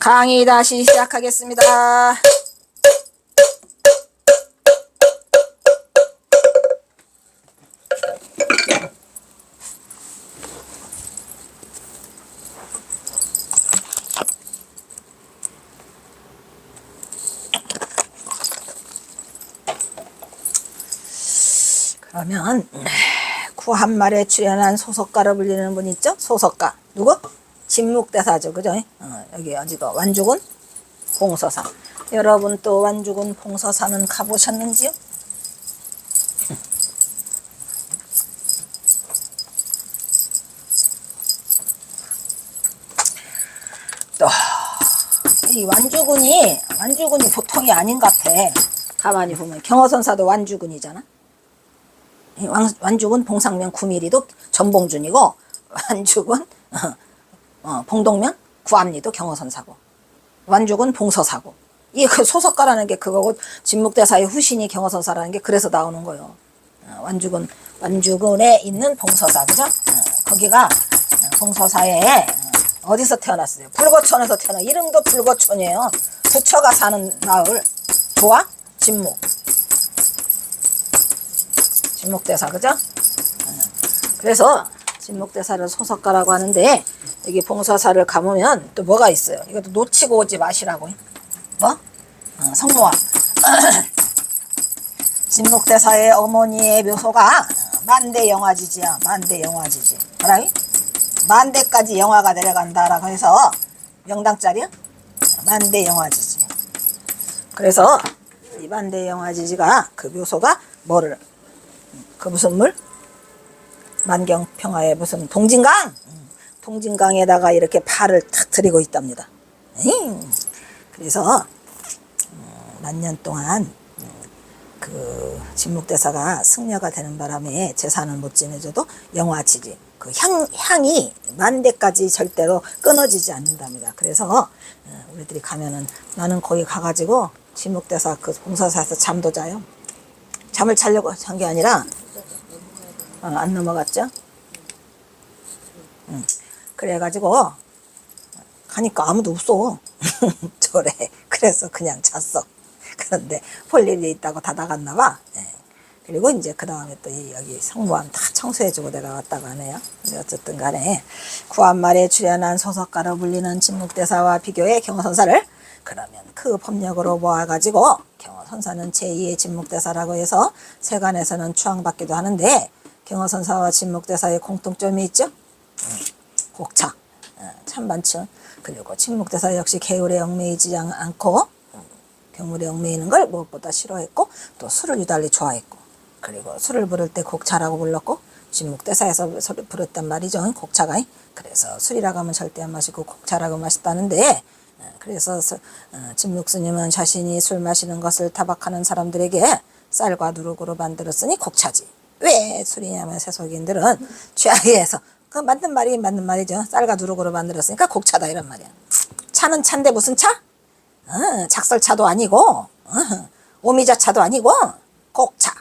강의 다시 시작하겠습니다. 그러면 구한말에 출연한 소석가로 불리는 분 있죠? 소석가 누구? 진묵대사죠, 그죠? 여기 어디가 완주군 봉서사. 여러분 또 완주군 봉서사는 가보셨는지요? 또 이 완주군이 보통이 아닌 것 같아. 가만히 보면 경허선사도 완주군이잖아. 완주군 봉상면 구미리도 전봉준이고, 완주군 봉동면 구암리도 경허선사고, 완주군 봉서사고. 이 그 소석가라는 게 그거고, 진묵대사의 후신이 경허선사라는 게 그래서 나오는 거예요. 완주군에 있는 봉서사, 그죠? 거기가 봉서사에 어디서 태어났어요? 불거천에서 이름도 불거천이에요. 부처가 사는 마을. 좋아? 진묵대사, 그죠? 그래서 진묵대사를 소석가라고 하는데, 여기 봉서사를 가보면 또 뭐가 있어요? 이것도 놓치고 오지 마시라고. 뭐? 성모와 진묵대사의 어머니의 묘소가 만대영화지지야. 만대영화지지. 뭐라고? 만대까지 영화가 내려간다라고 해서 명당짜리야? 만대영화지지. 그래서 이 만대영화지지가 그 묘소가 뭐를, 그 무슨 물? 만경평화의 무슨 동진강? 동진강에다가 이렇게 발을 탁 들이고 있답니다. 그래서 만년 동안 그 진묵대사가 승려가 되는 바람에 재산을 못 지내줘도 영화지지, 그 향이 만대까지 절대로 끊어지지 않는답니다. 그래서 우리들이 가면은, 나는 거기 가가지고 진묵대사 그 봉서사에서 잠도 자요. 잠을 자려고 한 게 아니라 안 넘어갔죠? 그래가지고 가니까 아무도 없어. 저래. 그래서 그냥 잤어. 그런데 볼 일이 있다고 다 나갔나 봐. 그리고 이제 그 다음에 또 여기 성모함 다 청소해주고 내려왔다고 하네요. 어쨌든 간에 구한말에 출연한 소석가로 불리는 진묵대사와 비교해 경허선사를, 그러면 그 법력으로 모아가지고 경허선사는 제2의 진묵대사라고 해서 세간에서는 추앙받기도 하는데, 경허선사와 진묵대사의 공통점이 있죠? 곡차, 찬반층. 그리고 진묵대사 역시 개울에 얽매이지 않고 경물에 얽매이는 걸 무엇보다 싫어했고, 또 술을 유달리 좋아했고, 그리고 술을 부를 때 곡차라고 불렀고, 진묵대사에서 술을 부렸단 말이죠, 곡차가. 그래서 술이라고 하면 절대 안 마시고 곡차라고 마셨다는데, 그래서 진묵스님은 자신이 술 마시는 것을 타박하는 사람들에게 쌀과 누룩으로 만들었으니 곡차지. 왜 술이냐면 세속인들은 취하게 해서, 그 맞는 말이죠. 쌀과 누룩으로 만들었으니까 곡차다, 이런 말이야. 차는 차인데 무슨 차? 작설차도 아니고, 오미자차도 아니고 곡차.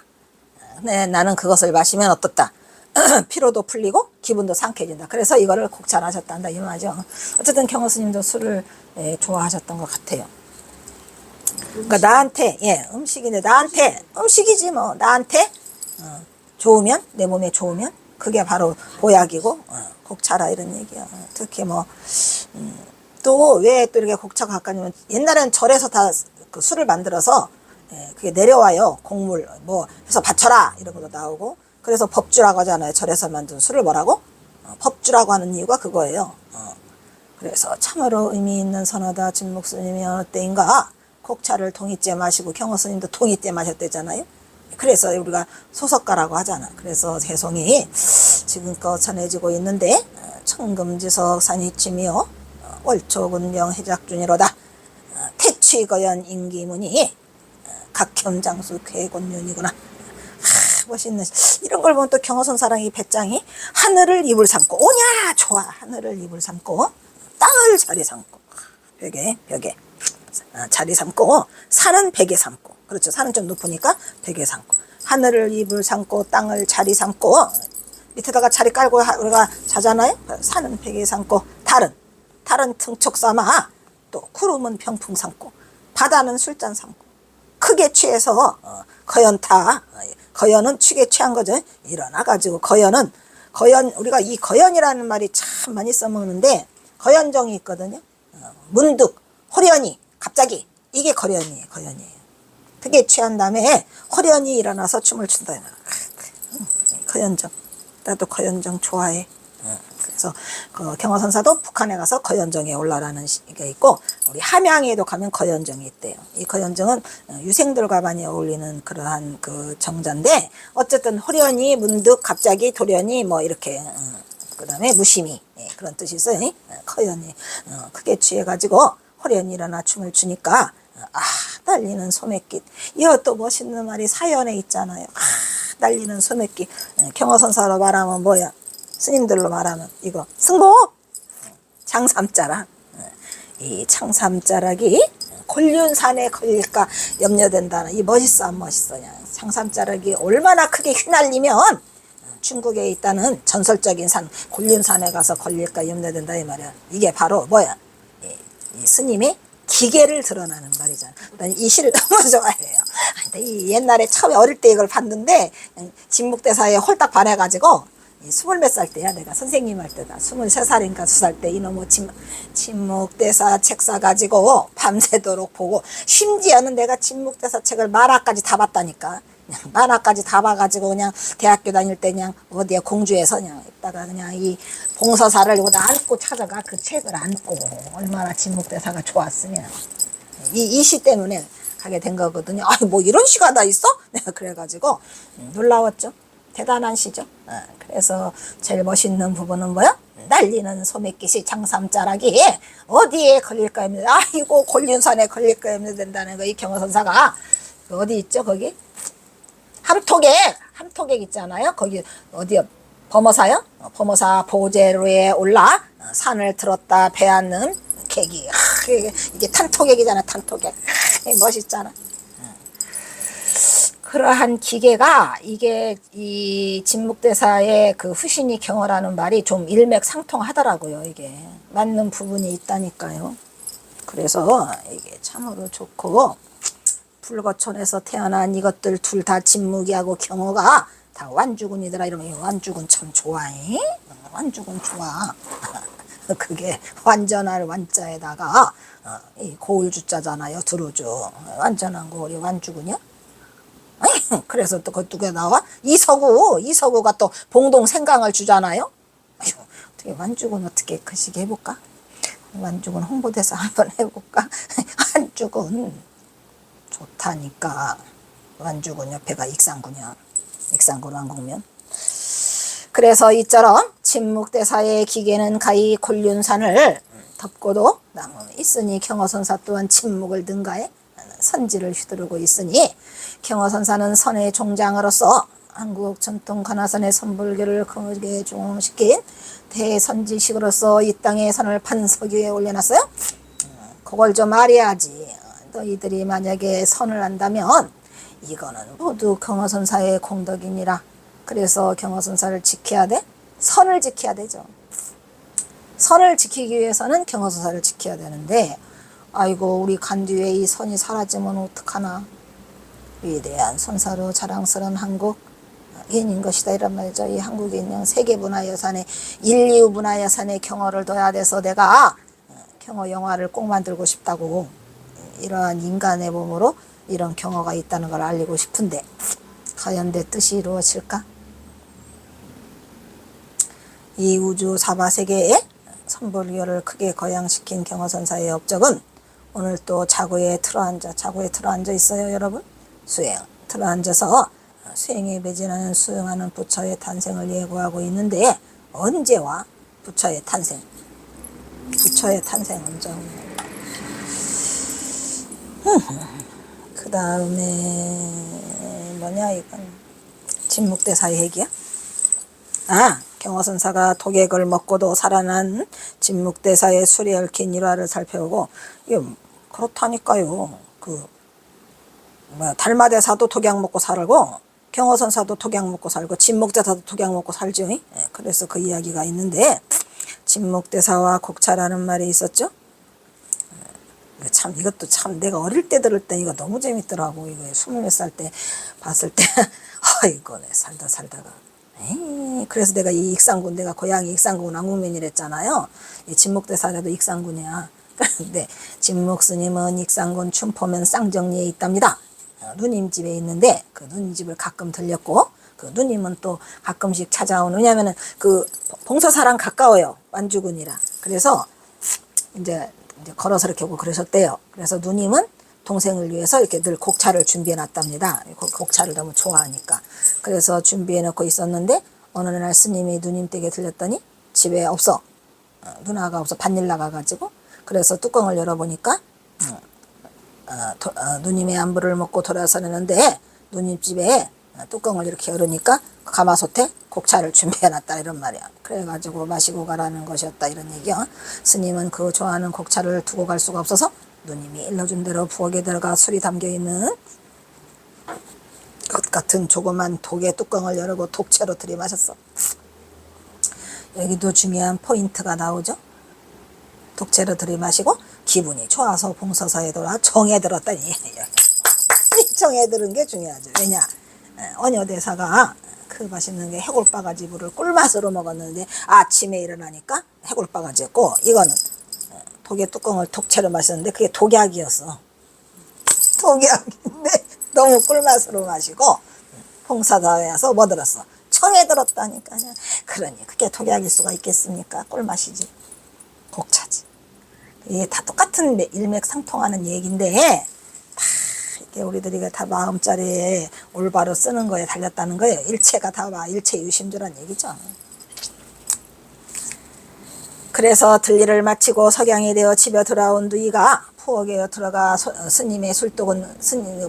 네, 나는 그것을 마시면 어떻다? 피로도 풀리고 기분도 상쾌해진다. 그래서 이거를 곡차를 하셨단다, 이 말이죠. 어쨌든 경허스님도 술을 좋아하셨던 것 같아요. 그러니까 나한테, 음식인데, 나한테 음식이지 뭐, 나한테 좋으면, 내 몸에 좋으면 그게 바로 보약이고 곡차라, 이런 얘기야. 특히 뭐 또 왜 또 이렇게 곡차가 가까우냐면, 옛날에는 절에서 다 그 술을 만들어서 그게 내려와요. 곡물 뭐 해서 바쳐라, 이런 것도 나오고. 그래서 법주라고 하잖아요. 절에서 만든 술을 뭐라고? 법주라고 하는 이유가 그거예요. 그래서 참으로 의미 있는 선하다. 진묵스님이 어느 때인가 곡차를 동이째 마시고, 경허스님도 동이째 마셨대잖아요. 그래서 우리가 소석가라고 하잖아. 그래서 세송이 지금껏 전해지고 있는데, 청금지석 산이치미요 월초군명 해작준이로다. 태취거연 임기문이 각혐장수 쾌곤윤이구나. 멋있네. 이런 걸 보면 또 경허선사랑이 배짱이 하늘을 입을 삼고, 오냐 좋아, 하늘을 입을 삼고 땅을 자리 삼고, 벽에 자리 삼고, 산은 벽에 삼고, 그렇죠. 산은 좀 높으니까 벽에 삼고, 하늘을 입을 삼고 땅을 자리 삼고, 밑에다가 자리 깔고 우리가 자잖아요. 산은 벽에 삼고, 달은 등촉 삼아 또 구름은 병풍 삼고 바다는 술잔 삼고 크게 취해서 거연타 거연은 취게 취한 거죠. 일어나가지고 거연 우리가 이 거연이라는 말이 참 많이 써먹는데 거연정이 있거든요. 문득 호련히 갑자기 이게 거연이에요. 크게 취한 다음에 호련히 일어나서 춤을 춘다. 거연정. 나도 거연정 좋아해. 그래서 그 경어선사도 북한에 가서 거연정에 올라라는 게 있고 우리 함양에도 가면 거연정이 있대요. 이 거연정은 유생들과 많이 어울리는 그러한 그 정자인데 어쨌든 호련히 문득 갑자기 돌연히 뭐 이렇게 그 다음에 무심히 그런 뜻이 있어요. 거연히 크게 취해가지고 호련히 일어나 춤을 추니까 날리는 소매깃. 이것도 멋있는 말이 사연에 있잖아요. 날리는 소매깃. 경어선사로 말하면 뭐야? 스님들로 말하면 이거 승복 장삼자락. 이 장삼자락이 곤륜산에 걸릴까 염려된다는 이 멋있어 안 멋있어? 장삼자락이 얼마나 크게 휘날리면 중국에 있다는 전설적인 산 곤륜산에 가서 걸릴까 염려된다 이 말이야. 이게 바로 뭐야? 이 스님이 기계를 드러나는 말이잖아. 난 이 시를 너무 좋아해요. 근데 이 옛날에 처음에 어릴 때 이걸 봤는데 진묵대사에 홀딱 반해가지고 20몇 살 때야. 내가 선생님 할 때다. 23살인가 2살 때 이놈의 진묵대사 책 사가지고 밤새도록 보고 심지어는 내가 진묵대사 책을 만화까지 다 봤다니까. 만화까지 다 봐가지고 그냥 대학교 다닐 때 그냥 어디야 공주에서 그냥 있다가 그냥 이 봉서사를 여기다 안고 찾아가 그 책을 안고 얼마나 진묵대사가 좋았으면 이 시 때문에 가게 된 거거든요. 뭐 이런 시가 다 있어? 내가 그래가지고 놀라웠죠. 대단한 시죠. 그래서 제일 멋있는 부분은 뭐야? 날리는 소매깃이 장삼자락이 어디에 걸릴까 합니다. 아이고 곤륜산에 걸릴까 합니다 된다는 거. 이 경어선사가 어디 있죠 거기? 함토객 있잖아요. 거기 어디요? 범어사요? 범어사 보제로에 올라 산을 들었다 배안는 객이 이게 탄토객이잖아. 탄토객 멋있잖아. 그러한 기계가 이게 이 진묵대사의 그 후신이 경어라는 말이 좀 일맥상통하더라고요. 이게 맞는 부분이 있다니까요. 그래서 이게 참으로 좋고 불거천에서 태어난 이것들 둘 다 진묵이하고 경어가 다 완주군이더라. 이러면 완주군 참 좋아해. 완주군 좋아. 그게 완전할 완자에다가 이 고을주자잖아요. 두루주 완전한 고을이 완주군이야. 그래서 또 그게 나와? 이서구가 또 봉동 생강을 주잖아요. 어떻게 완주군 어떻게 그 시기 해볼까? 완주군 홍보대사 한번 해볼까? 완주군 좋다니까. 완주군 옆에가 익산군이야. 익산군 왕곡면. 그래서 이처럼 진묵대사의 기계는 가히 곤륜산을 덮고도 있으니 경어선사 또한 진묵을 능가해 선지를 휘두르고 있으니 경어선사는 선의 종장으로서 한국 전통 관화선의 선불교를 크게 중흥시킨 대선지식으로서 이 땅의 선을 판석 위에 올려놨어요. 그걸 좀 알아야지. 너희들이 만약에 선을 안다면 이거는 모두 경어선사의 공덕이니라. 그래서 경어선사를 지켜야 돼. 선을 지켜야 되죠. 선을 지키기 위해서는 경어선사를 지켜야 되는데 아이고 우리 간 뒤에 이 선이 사라지면 어떡하나. 위대한 선사로 자랑스러운 한국 인인 것이다 이런 말이죠. 이 한국에 있는 세계문화유산에 인류문화유산에 경어를 둬야 돼서 내가 경어 영화를 꼭 만들고 싶다고 이러한 인간의 몸으로 이런 경어가 있다는 걸 알리고 싶은데 과연 내 뜻이 이루어질까? 이 우주 사바세계에 선불교를 크게 거양시킨 경어선사의 업적은 오늘 또 자구에 틀어앉아 있어요 여러분. 수행 틀어앉아서 수행에 매진하는 수행하는 부처의 탄생을 예고하고 있는데 언제와 부처의 탄생? 부처의 탄생 언제? 그 다음에 뭐냐 이건 진묵대사의 얘기야? 경어선사가 독액을 먹고도 살아난 진묵대사의 술에 얽힌 일화를 살펴보고 이게 그렇다니까요. 달마대사도 독약 먹고 살고 경어선사도 독약 먹고 살고 진묵대사도 독약 먹고 살죠. 그래서 그 이야기가 있는데 진묵대사와 곡차라는 말이 있었죠. 이것도 참 내가 어릴 때 들을 때 이거 너무 재밌더라고. 이거 20몇 살 때 봤을 때 아이고 내 살다가 에이, 그래서 내가 이 익산군, 내가 고향이 익산군 왕궁면이랬잖아요. 이 진목대사라도 익산군이야. 그런데 진목스님은 익산군 춘포면 쌍정리에 있답니다. 누님 집에 있는데 그 누님 집을 가끔 들렸고, 그 누님은 또 가끔씩 찾아오는, 왜냐면은 그 봉서사랑 가까워요, 완주군이라. 그래서 이제 걸어서 이렇게 오고 그러셨대요. 그래서 누님은 동생을 위해서 이렇게 늘 곡차를 준비해 놨답니다. 곡차를 너무 좋아하니까. 그래서 준비해 놓고 있었는데 어느 날 스님이 누님 댁에 들렸더니 집에 없어. 누나가 없어. 밭일 나가가지고. 그래서 뚜껑을 열어보니까 누님의 안부를 묻고 돌아서는데 누님 집에 뚜껑을 이렇게 열으니까 가마솥에 곡차를 준비해놨다 이런 말이야. 그래가지고 마시고 가라는 것이었다 이런 얘기야. 스님은 그 좋아하는 곡차를 두고 갈 수가 없어서 누님이 일러준 대로 부엌에 들어가 술이 담겨있는 것 같은 조그만 독의 뚜껑을 열고 독채로 들이마셨어. 여기도 중요한 포인트가 나오죠. 독채로 들이마시고 기분이 좋아서 봉서사에 돌아 정에 들었다니. 정에 들은 게 중요하죠. 왜냐, 언여대사가 그 맛있는 게 해골바가지물을 꿀맛으로 먹었는데 아침에 일어나니까 해골바가지였고, 이거는 독의 뚜껑을 독채로 마셨는데 그게 독약이었어. 독약인데 너무 꿀맛으로 마시고 봉사사에 와서 뭐 들었어? 청에 들었다니까. 그러니 그게 독약일 수가 있겠습니까? 꿀맛이지. 곡차지. 이게 다 똑같은 일맥상통하는 얘기인데 다 이게 우리들이 다 마음자리에 올바로 쓰는 거에 달렸다는 거예요. 일체가 다 일체유심조란 얘기죠. 그래서 들일을 마치고 석양이 되어 집에 돌아온 누이가 부엌에 들어가 스님의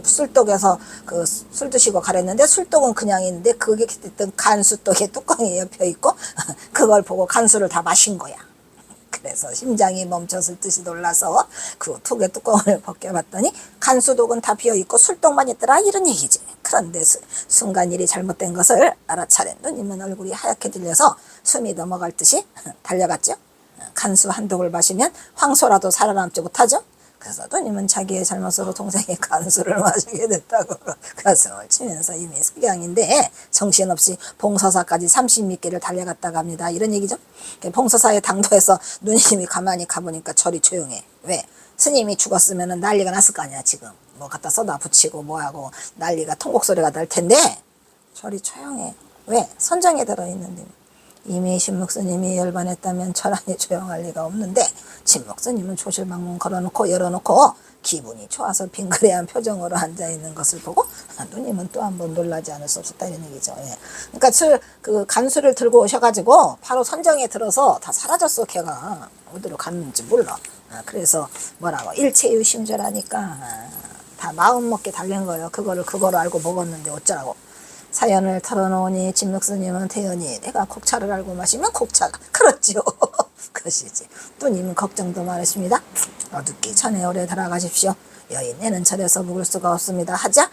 술독에서 그 술 드시고 가랬는데, 술독은 그냥 있는데 그게 있던 간수독에 뚜껑이 옆에 있고 그걸 보고 간수를 다 마신 거야. 그래서 심장이 멈췄을 듯이 놀라서 그 독의 뚜껑을 벗겨봤더니 간수독은 다 비어있고 술독만 있더라 이런 얘기지. 그런데 순간 일이 잘못된 것을 알아차린 누님은 얼굴이 하얗게 들려서 숨이 넘어갈 듯이 달려갔죠. 간수 한 독을 마시면 황소라도 살아남지 못하죠. 그래서 누님은 자기의 잘못으로 동생이 간수를 마시게 됐다고 가슴을 치면서 이미 석양인데 정신없이 봉서사까지 30미끼를 달려갔다가 합니다. 이런 얘기죠. 봉서사에 당도해서 누님이 가만히 가보니까 절이 조용해. 왜? 스님이 죽었으면 난리가 났을 거 아니야. 지금 뭐 갖다 쏟아 붙이고 뭐하고 난리가 통곡소리가 날 텐데 절이 조용해. 왜? 선정에 들어있는데. 이미 신목스님이 열반했다면 절안이 조용할 리가 없는데 신목스님은 조실방문 걸어놓고 열어놓고 기분이 좋아서 빙그레한 표정으로 앉아있는 것을 보고 누님은 또 한 번 놀라지 않을 수 없었다 이런 얘기죠. 예. 그러니까 그 간수를 들고 오셔가지고 바로 선정에 들어서 다 사라졌어. 걔가 어디로 갔는지 몰라. 그래서 뭐라고 일체유심조라니까 다 마음먹게 달린 거예요. 그거를 알고 먹었는데 어쩌라고. 사연을 털어놓으니 진목스님은 태연히 내가 곡차를 알고 마시면 곡차가 그렇지요. 그것이지. 누님은 걱정도 많으십니다. 어둡기 전에 오래 돌아가십시오. 여인네는 절에서 묵을 수가 없습니다. 하자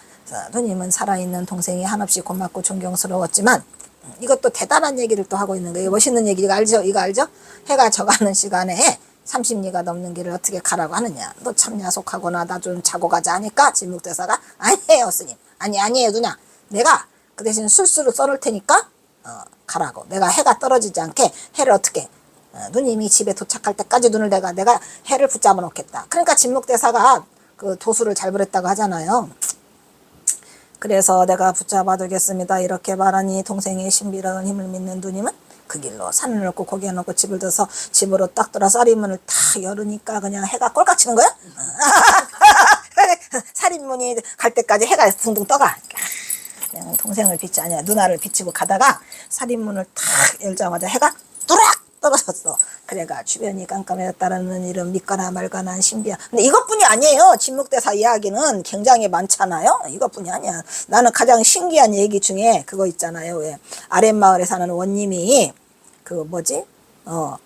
누님은 살아있는 동생이 한없이 고맙고 존경스러웠지만 이것도 대단한 얘기를 또 하고 있는 거예요. 멋있는 얘기. 이거 알죠? 해가 져가는 시간에 30리가 넘는 길을 어떻게 가라고 하느냐. 너 참 야속하구나. 나 좀 자고 가자 하니까 진목대사가 아니에요 스님. 아니에요 누나. 내가 그 대신 술수로 썰을 테니까 가라고. 내가 해가 떨어지지 않게 해를 어떻게 누님이 집에 도착할 때까지 눈을 내가 해를 붙잡아 놓겠다. 그러니까 진목대사가 그 도수를 잘 부렸다고 하잖아요. 그래서 내가 붙잡아 두겠습니다 이렇게 말하니 동생의 신비로운 힘을 믿는 누님은 그 길로 산을 넘고 고개 놓고 집을 들어서 집으로 딱 돌아 쌀이문을 탁 열으니까 그냥 해가 꼴깍치는 거야. 살인문이 갈 때까지 해가 둥둥 떠가. 그냥 동생을 비치 아니야 누나를 비치고 가다가 살인문을 탁 열자마자 해가 뚜락 떨어졌어. 그래가 주변이 깜깜해졌다는 이런 믿거나 말거나 한 신비한. 근데 이것뿐이 아니에요. 진목대사 이야기는 굉장히 많잖아요. 이것뿐이 아니야. 나는 가장 신기한 얘기 중에 그거 있잖아요. 왜 아랫마을에 사는 원님이 그 뭐지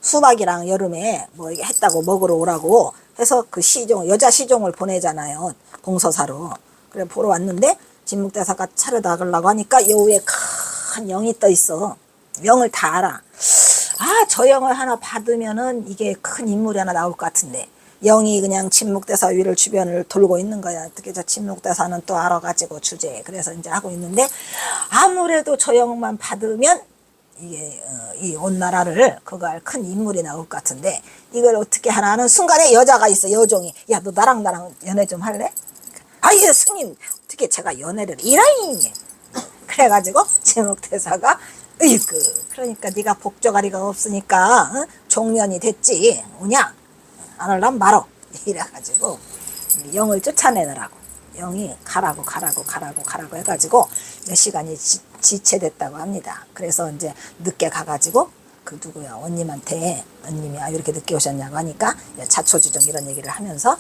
수박이랑 여름에 뭐 했다고 먹으러 오라고 해서 그 여자 시종을 보내잖아요. 봉서사로. 그래 보러 왔는데 진목대사가 차를 나가려고 하니까 여우에 큰 영이 떠 있어. 영을 다 알아. 저 영을 하나 받으면은 이게 큰 인물이 하나 나올 것 같은데 영이 그냥 진묵대사 위를 주변을 돌고 있는 거야. 어떻게 저 진묵대사는 또 알아가지고 주제. 그래서 이제 하고 있는데 아무래도 저 영만 받으면 이게 이 온 나라를 그거 할 큰 인물이 나올 것 같은데 이걸 어떻게 하나는 순간에 여자가 있어. 여종이. 야, 너 나랑 연애 좀 할래? 아예 스님 어떻게 제가 연애를 이라이니. 그래가지고 진묵대사가 으이그 그러니까 네가 복조가리가 없으니까 종년이 됐지 오냐 안 할란 말어 이래가지고 영을 쫓아내느라고 영이 가라고 해가지고 몇 시간이 지체됐다고 합니다. 그래서 이제 늦게 가가지고 그 누구야 원님한테 원님이 이렇게 늦게 오셨냐고 하니까 자초지종 이런 얘기를 하면서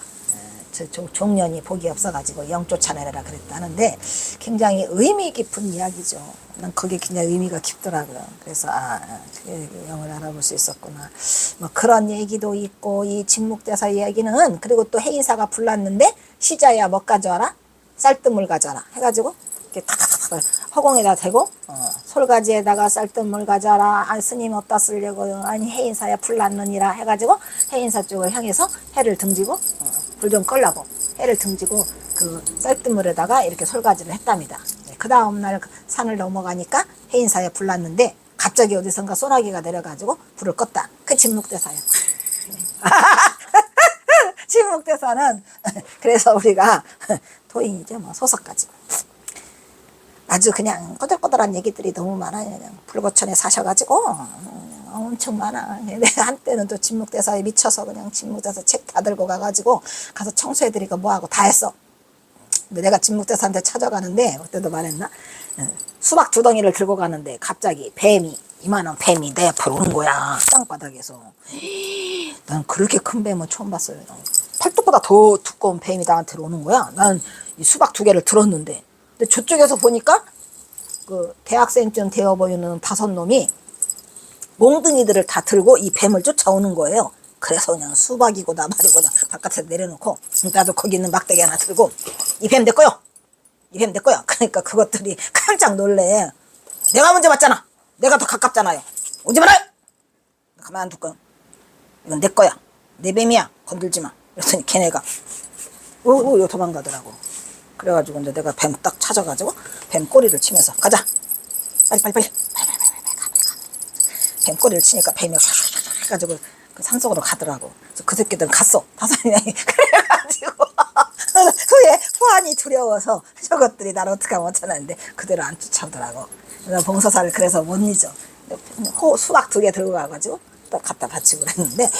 저 종년이 복이 없어가지고 영 쫓아내라 그랬다는데 굉장히 의미 깊은 이야기죠. 난 그게 굉장히 의미가 깊더라고요. 그래서 영을 알아볼 수 있었구나. 뭐 그런 얘기도 있고 이 진묵대사 이야기는 그리고 또 해인사가 불났는데 시자야 뭐 가져와라 쌀뜨물 가져와라 해가지고 이렇게 탁탁탁 허공에다 대고 솔가지에다가 쌀뜨물 가져와라. 스님 어디다 쓰려고요? 아니 해인사야 불났느니라 해가지고 해인사 쪽을 향해서 해를 등지고 불 좀 끌라고 해를 등지고 그 쌀뜨물에다가 이렇게 솔가지를 했답니다. 그 다음날 산을 넘어가니까 해인사에 불났는데 갑자기 어디선가 소나기가 내려가지고 불을 껐다. 그 진묵대사예요. 진묵대사는 그래서 우리가 도인이죠. 뭐 소설까지 아주 그냥 꼬들꼬들한 얘기들이 너무 많아요. 그냥 불고천에 사셔가지고 엄청 많아. 내가 한때는 또 진묵대사에 미쳐서 그냥 진묵대사 책 다 들고 가가지고 가서 청소해드리고 뭐하고 다 했어. 근데 내가 진묵대사한테 찾아가는데 그때도 말했나? 수박 2덩이를 들고 가는데 갑자기 뱀이 이만한 뱀이 내 앞으로 오는 거야. 땅바닥에서. 난 그렇게 큰 뱀은 처음 봤어요. 팔뚝보다 더 두꺼운 뱀이 나한테 오는 거야. 난 이 수박 2개를 들었는데 근데 저쪽에서 보니까 그 대학생쯤 되어 보이는 5놈이 몽둥이들을 다 들고 이 뱀을 쫓아오는 거예요. 그래서 그냥 수박이고 나발이고 그냥 바깥에 내려놓고 나도 거기 있는 막대기 하나 들고 이 뱀 내 거요. 이 뱀 내 거야. 그러니까 그것들이 깜짝 놀래. 내가 먼저 왔잖아. 내가 더 가깝잖아요. 오지 말아요. 가만 안 둘 거야. 이건 내 거야. 내 뱀이야. 건들지 마. 그랬더니 걔네가 이거 도망가더라고. 그래가지고 이제 내가 뱀 딱 찾아가지고 뱀 꼬리를 치면서 가자. 빨리 가. 뱀 꼬리를 치니까 뱀이 샥 해가지고 그 산속으로 가더라고. 그래서 그 새끼들은 갔어. 5명이. 그래가지고 후에 후안이 두려워서 저것들이 나를 어떻게 하면 어쩌는데 그대로 안 쫓아오더라고. 그래서 봉서사를 그래서 못 잊어. 수박 2개 들고 가가지고 딱 갖다 바치고 그랬는데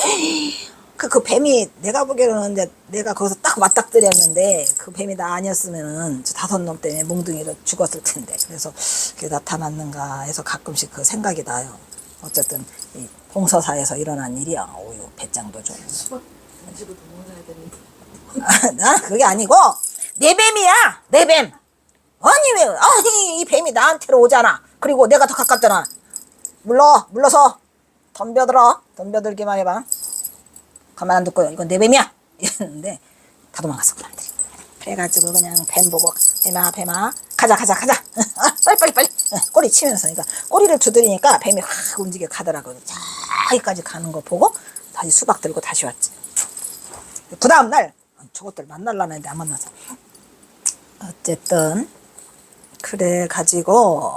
그 뱀이 내가 보기로는 이제 내가 거기서 딱 맞닥뜨렸는데 그 뱀이 나 아니었으면은 저 5놈 때문에 몽둥이로 죽었을 텐데 그래서 그게 나타났는가 해서 가끔씩 그 생각이 나요. 어쨌든 이 봉서사에서 일어난 일이야. 오유 배짱도 좀. 가지고 도망가야 되는데. 나 그게 아니고 내 뱀이야. 내 뱀. 아니 왜? 아니 이 뱀이 나한테로 오잖아. 그리고 내가 더 가깝잖아. 물러서 덤벼들기만 해봐. 가만 안 둘 거야. 이건 내 뱀이야. 이랬는데 다 도망갔어 그놈들이. 그래가지고 그냥 뱀 보고 뱀아 가자 빨리 꼬리 치면서 그러니까 꼬리를 두드리니까 뱀이 확 움직여 가더라고요. 저기까지 가는 거 보고 다시 수박 들고 다시 왔지. 그 다음날 저것들 만날라나 했는데 안 만나서 어쨌든 그래 가지고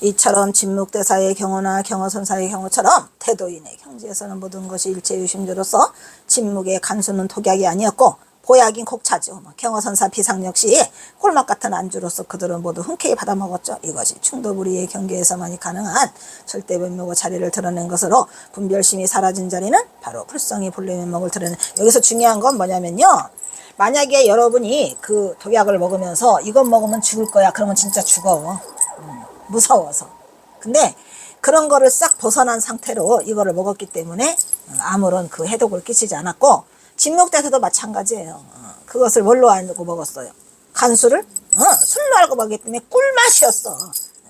이처럼 진묵대사의 경우나 경어선사의 경우처럼 태도인의 경지에서는 모든 것이 일체유심조로서 진묵의 간수는 독약이 아니었고 보약인 곡차죠. 경어선사 비상 역시 홀막 같은 안주로서 그들은 모두 흔쾌히 받아먹었죠. 이것이 충도불이의 경계에서만이 가능한 절대 면목의 자리를 드러낸 것으로 분별심이 사라진 자리는 바로 불성이 본래 면목을 드러낸. 여기서 중요한 건 뭐냐면요. 만약에 여러분이 그 독약을 먹으면서 이것 먹으면 죽을 거야. 그러면 진짜 죽어. 무서워서. 근데 그런 거를 싹 벗어난 상태로 이거를 먹었기 때문에 아무런 그 해독을 끼치지 않았고 진묵대사도 마찬가지예요. 그것을 뭘로 알고 먹었어요? 간수를 술로 알고 먹기 때문에 꿀맛이었어.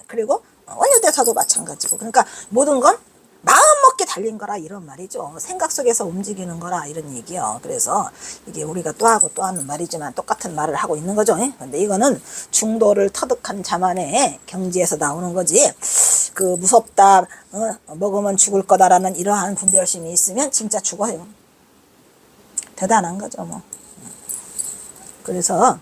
그리고 원효대사도 마찬가지고. 그러니까 모든 건 마음 먹기 달린 거라 이런 말이죠. 생각 속에서 움직이는 거라 이런 얘기요. 그래서 이게 우리가 또 하고 또 하는 말이지만 똑같은 말을 하고 있는 거죠. 근데 이거는 중도를 터득한 자만의 경지에서 나오는 거지. 그 무섭다, 먹으면 죽을 거다라는 이러한 분별심이 있으면 진짜 죽어요. 대단한 거죠 뭐. 그래서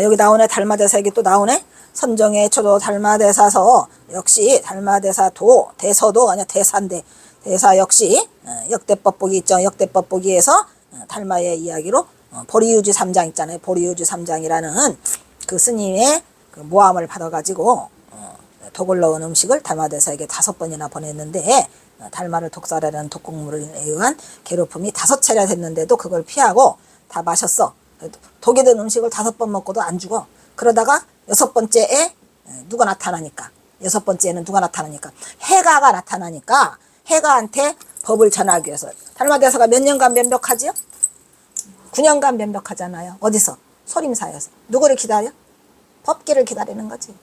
여기 나오네. 달마대사 얘기 또 나오네. 선정의 초도 달마대사서 역시 달마대사도 대서도 아니야 대사인데 대사 역시 역대법 보기 있죠. 역대법 보기에서 달마의 이야기로 보리유지 3장 있잖아요. 보리유지 3장이라는 그 스님의 그 모함을 받아가지고 독을 넣은 음식을 달마대사에게 5번이나 보냈는데 달마를 독살하려는 독극물에 의한 괴롭힘이 5차례 됐는데도 그걸 피하고 다 마셨어. 독이 든 음식을 5번 먹고도 안 죽어. 그러다가 6번째에 누가 나타나니까 6번째에는 누가 나타나니까 해가가 나타나니까 해가한테 법을 전하기 위해서 달마대사가 몇 년간 면벽하지요? 9년간 면벽하잖아요. 어디서? 소림사에서. 누구를 기다려? 법기를 기다리는 거지.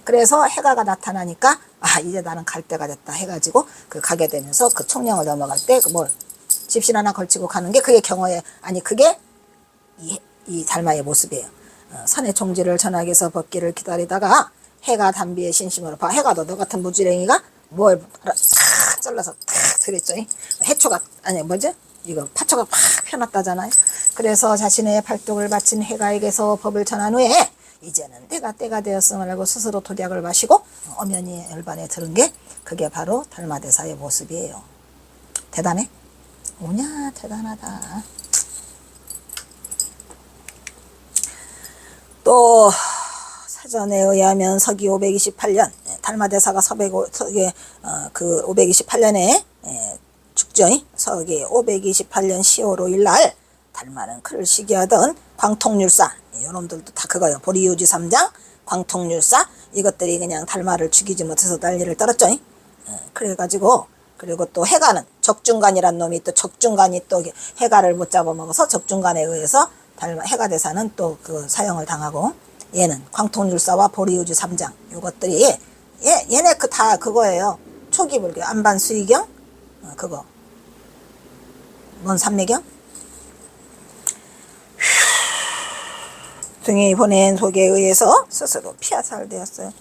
그래서 해가가 나타나니까 이제 나는 갈 때가 됐다 해가지고 그 가게 되면서 그 총량을 넘어갈 때 그 뭘 집신 하나 걸치고 가는 게 그게 경어의 그게 이 달마의 모습이에요. 선의 총지를 전하기 위해서 법기를 기다리다가 해가 담비의 신심으로 봐. 해가 너 같은 무지랭이가 뭘 탁 잘라서 탁 들였죠. 해초가 아니 뭐지? 이거 파초가 팍 펴놨다잖아요. 그래서 자신의 발독을 바친 해가에게서 법을 전한 후에 이제는 때가 되었음을 알고 스스로 도약을 마시고 엄연히 열반에 들은 게 그게 바로 달마대사의 모습이에요. 대단해? 오냐 대단하다. 또 사전에 의하면 서기 528년 달마대사가 그 528년에 죽죠. 서기 528년 10월 5일 날 달마는 그를 시기하던 광통률사 이놈들도 다 그거예요. 보리유지 3장 광통률사 이것들이 그냥 달마를 죽이지 못해서 난리를 떨었죠. 그래가지고 그리고 또 해가는 적중간이란 놈이 또 적중간이 또 해가를 못 잡아먹어서 적중간에 의해서 해가대사는 또 그 사형을 당하고 얘는 광통률사와 보리유지 3장 요것들이 얘네 그 다 그거예요. 초기 불교 안반수의경 그거 뭔 삼매경 등이 보낸 속에 의해서 스스로 피하살되었어요.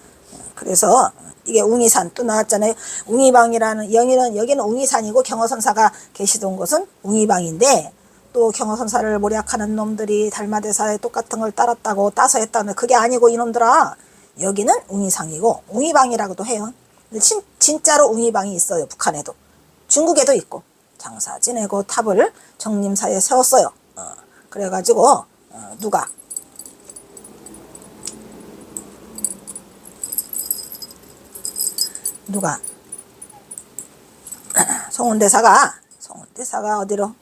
그래서 이게 웅이산 또 나왔잖아요. 웅이방이라는 여기는 웅이산이고 경허선사가 계시던 곳은 웅이방인데 또 경허선사를 모략하는 놈들이 달마대사에 똑같은 걸 따랐다고 따서 했다는 그게 아니고 이놈들아 여기는 웅이상이고 웅이방이라고도 해요. 진짜로 웅이방이 있어요. 북한에도 중국에도 있고 장사 지내고 탑을 정림사에 세웠어요. 그래가지고 누가 송원대사가 어디로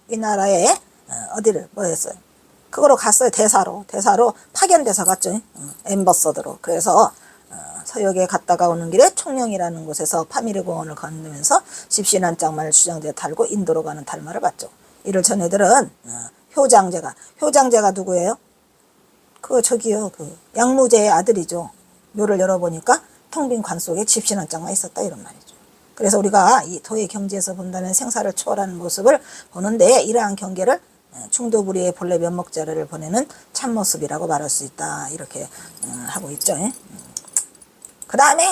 위나라에 어디를 뭐였어요? 그거로 갔어요. 대사로 파견대사 갔죠. 엠버서더로. 그래서 서역에 갔다가 오는 길에 총령이라는 곳에서 파미르공원을 건너면서 집신 장만을 주장대 탈고 인도로 가는 달마를 봤죠. 이를 전애들은 효장제가 누구예요? 저기요 그 양무제의 아들이죠. 묘를 열어보니까 텅 빈 관 속에 집신 한 장만 있었다 이런 말이죠. 그래서 우리가 이 도의 경지에서 본다는 생사를 초월하는 모습을 보는데 이러한 경계를 충도부리의 본래 면목자를 보내는 참모습이라고 말할 수 있다 이렇게 하고 있죠. 그 다음에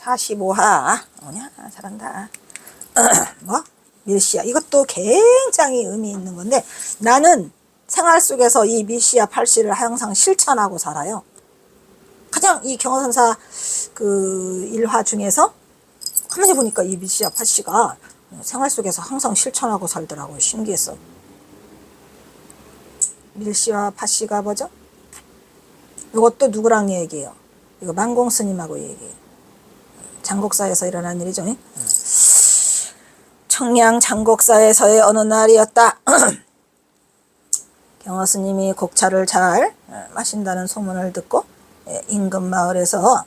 45하 뭐냐 잘한다. 뭐 밀시야 이것도 굉장히 의미 있는 건데 나는 생활 속에서 이 밀시야 팔시를 항상 실천하고 살아요. 가장 이 경허선사 그 일화 중에서 가만히 보니까 이 밀시야 팔시가 생활 속에서 항상 실천하고 살더라고요. 신기했어. 밀시와 파시가 뭐죠? 이것도 누구랑 얘기해요? 이거 만공 스님하고 얘기해요. 장곡사에서 일어난 일이죠. 청량 장곡사에서의 어느 날이었다. 경허 스님이 곡차를 잘 마신다는 소문을 듣고 인근 마을에서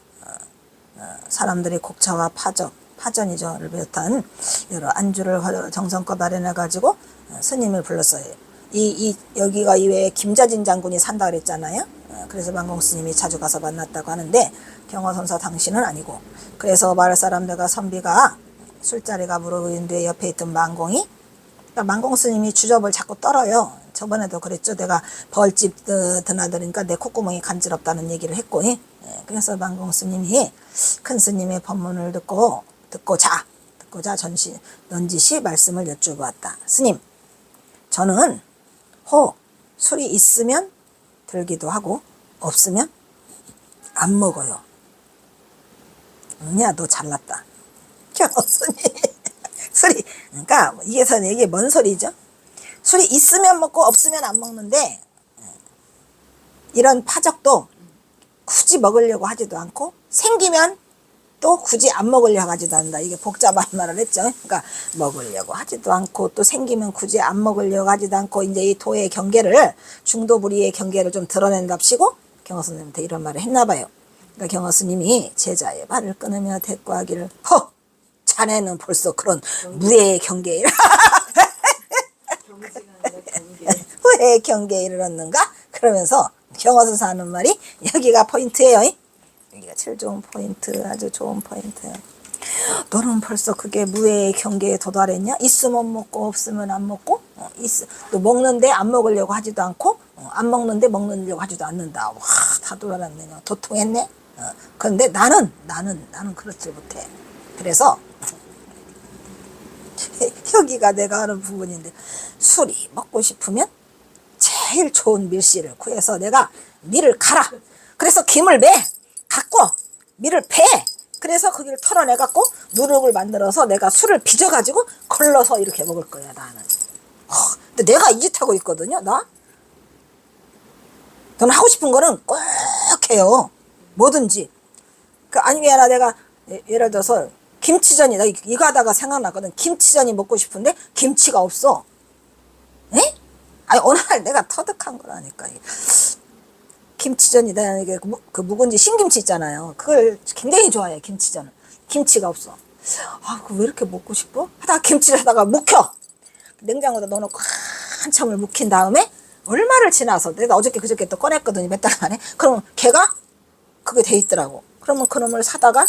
사람들이 곡차와 파전이죠를 비롯한 여러 안주를 정성껏 마련해 가지고 스님을 불렀어요. 여기가 이외에 김자진 장군이 산다 그랬잖아요. 그래서 만공 스님이 자주 가서 만났다고 하는데 경허선사 당신은 아니고 그래서 마을 사람들과 선비가 술자리가 무르익는데 옆에 있던 만공이 그러니까 만공 스님이 주접을 자꾸 떨어요. 저번에도 그랬죠. 내가 벌집 드나드니까 내 콧구멍이 간지럽다는 얘기를 했고 그래서 만공 스님이 큰 스님의 법문을 듣고자 넌지시 말씀을 여쭈어보았다. 스님 저는 술이 있으면 들기도 하고 없으면 안 먹어요. 야, 너 잘났다. 경호순이 술이, 그러니까 이게 뭔 소리죠? 술이 있으면 먹고 없으면 안 먹는데, 이런 파적도 굳이 먹으려고 하지도 않고 생기면 또 굳이 안 먹으려고 하지도 않는다. 이게 복잡한 말을 했죠. 그러니까 먹으려고 하지도 않고 또 생기면 굳이 안 먹으려고 하지도 않고, 이제 이 도의 경계를, 중도불이의 경계를 좀 드러낸답시고 경허스님한테 이런 말을 했나 봐요. 그러니까 경허스님이 제자의 발을 끊으며 대꾸하기를, 자네는 벌써 그런 무예의 경계에 경지가 아니라 경계. 무예의 경계에 이르렀는가? 그러면서 경허스에서 하는 말이, 여기가 포인트예요. 여기가 제일 좋은 포인트, 아주 좋은 포인트예요. 너는 벌써 그게 무예의 경계에 도달했냐? 있으면 먹고 없으면 안 먹고, 또 먹는데 안 먹으려고 하지도 않고, 안 먹는데 먹으려고 하지도 않는다. 와, 다 돌아왔네. 도통했네. 그런데 나는 그렇지 못해. 그래서 여기가 내가 하는 부분인데, 술이 먹고 싶으면 제일 좋은 밀씨를 구해서 내가 밀을 갈아. 그래서 김을 갖고 밀을 패. 그래서 거기를 털어내갖고 누룩을 만들어서 내가 술을 빚어가지고 걸러서 이렇게 먹을 거야, 나는. 근데 내가 이 짓 하고 있거든요, 나. 저는 하고 싶은 거는 꼭 해요. 뭐든지. 아니면 내가 예를 들어서 김치전이, 나 이거 하다가 생각났거든. 김치전이 먹고 싶은데 김치가 없어. 에? 아니, 어느 날 내가 터득한 거라니까. 김치전이다. 이게 그 묵은지 신김치 있잖아요. 그걸 굉장히 좋아해, 김치전을. 김치가 없어. 왜 이렇게 먹고 싶어? 하다가 김치를 하다가 묵혀. 냉장고에다 넣어놓고 한참을 묵힌 다음에 얼마를 지나서, 내가 어저께 그저께 또 꺼냈거든요, 몇 달 만에. 그러면 걔가 그게 돼 있더라고. 그러면 그놈을 사다가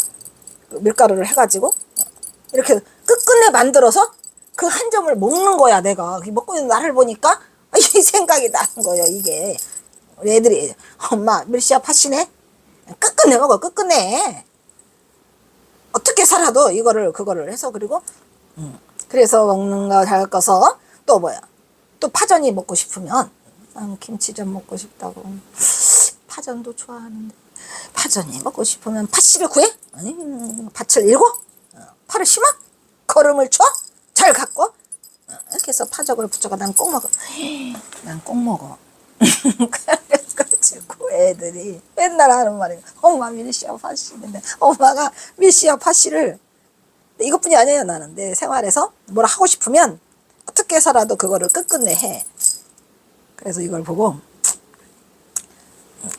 밀가루를 해가지고 이렇게 끝끝내 만들어서 그 한 점을 먹는 거야. 내가 먹고 있는 나를 보니까 이 생각이 나는 거예요. 이게 우리 애들이, 엄마 밀씨야 팥이네, 끝끝내 먹어, 끝끝내. 어떻게 살아도 그거를 해서. 그리고 그래서 먹는 거 잘 꺼서, 또 뭐야, 또 파전이 먹고 싶으면, 김치전 먹고 싶다고. 파전도 좋아하는데, 파전이 먹고 싶으면 팥씨를 구해? 아니, 밭을 일고, 파를 심어, 거름을 쳐, 잘 갖고, 이렇게 해서 파적을 붙여가. 난 꼭 먹어. 난 꼭 먹어. 그렇지. 그 애들이 맨날 하는 말이에요. 엄마 밀씨야 팥씨인데, 엄마가 밀씨야 팥씨를, 이것뿐이 아니에요. 나는 내 생활에서 뭘 하고 싶으면 어떻게 살아도 그거를 끝끝내 해. 그래서 이걸 보고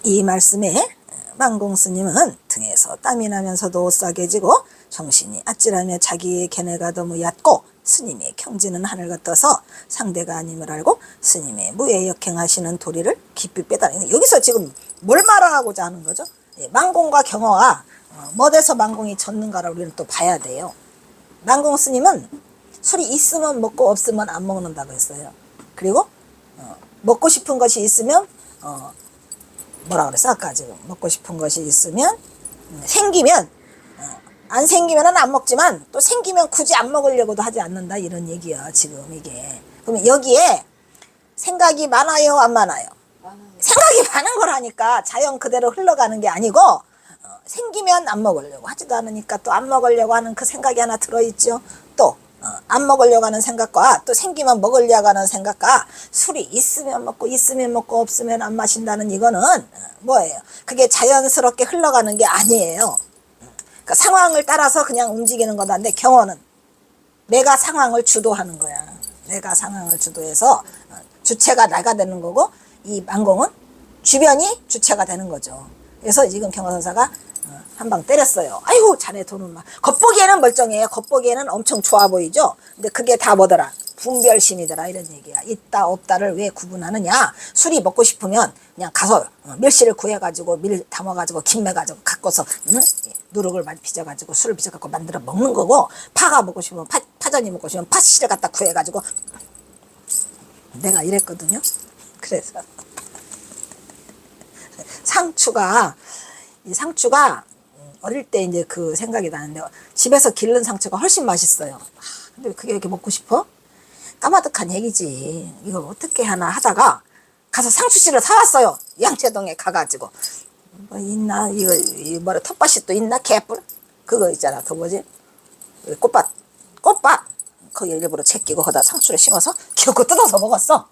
이 말씀에 만공스님은 등에서 땀이 나면서도 싸게지고 정신이 아찔하며 자기의 견해가 너무 얕고 스님의 경지는 하늘과 떠서 상대가 아님을 알고 스님의 무예 역행하시는 도리를 깊이 빼달리는, 여기서 지금 뭘 말하고자 하는 거죠? 만공과 경어가 뭐에서 만공이 졌는가를 우리는 또 봐야 돼요. 만공 스님은 술이 있으면 먹고 없으면 안 먹는다고 했어요. 그리고 먹고 싶은 것이 있으면 뭐라 그랬어 아까? 지금 먹고 싶은 것이 있으면 생기면, 안 생기면은 안 먹지만 또 생기면 굳이 안 먹으려고도 하지 않는다, 이런 얘기야 지금 이게. 그러면 여기에 생각이 많아요, 안 많아요? 많아요. 생각이 많은 거라니까. 자연 그대로 흘러가는 게 아니고, 생기면 안 먹으려고 하지도 않으니까 또 안 먹으려고 하는 그 생각이 하나 들어있죠. 또 안 먹으려고 하는 생각과 또 생기면 먹으려고 하는 생각과, 술이 있으면 먹고 없으면 안 마신다는 이거는 뭐예요? 그게 자연스럽게 흘러가는 게 아니에요. 그러니까 상황을 따라서 그냥 움직이는 거다인데, 경어는 내가 상황을 주도하는 거야. 내가 상황을 주도해서 주체가 나가 되는 거고, 이 만공은 주변이 주체가 되는 거죠. 그래서 지금 경어선사가 한 방 때렸어요. 아이고, 자네 돈은 막. 겉보기에는 멀쩡해요. 겉보기에는 엄청 좋아 보이죠. 근데 그게 다 뭐더라? 분별심이더라, 이런 얘기야. 있다 없다를 왜 구분하느냐? 술이 먹고 싶으면 그냥 가서 밀씨를 구해가지고 밀 담아가지고 김매가지고 갖고서 누룩을 많이 빚어가지고 술을 빚어갖고 만들어 먹는 거고, 파가 먹고 싶으면 파전이 먹고 싶으면 팥씨를 갖다 구해가지고. 내가 이랬거든요. 그래서 상추가 어릴 때 이제 그 생각이 나는데, 집에서 기른 상추가 훨씬 맛있어요. 근데 그게 이렇게 먹고 싶어? 까마득한 얘기지. 이걸 어떻게 하나 하다가 가서 상추씨를 사왔어요. 양재동에 가가지고. 뭐 있나, 이 뭐라, 텃밭이 또 있나? 개뿔? 그거 있잖아. 그 뭐지? 꽃밭. 거기 일부러 제끼고 거기다 상추를 심어서 기어코 뜯어서 먹었어.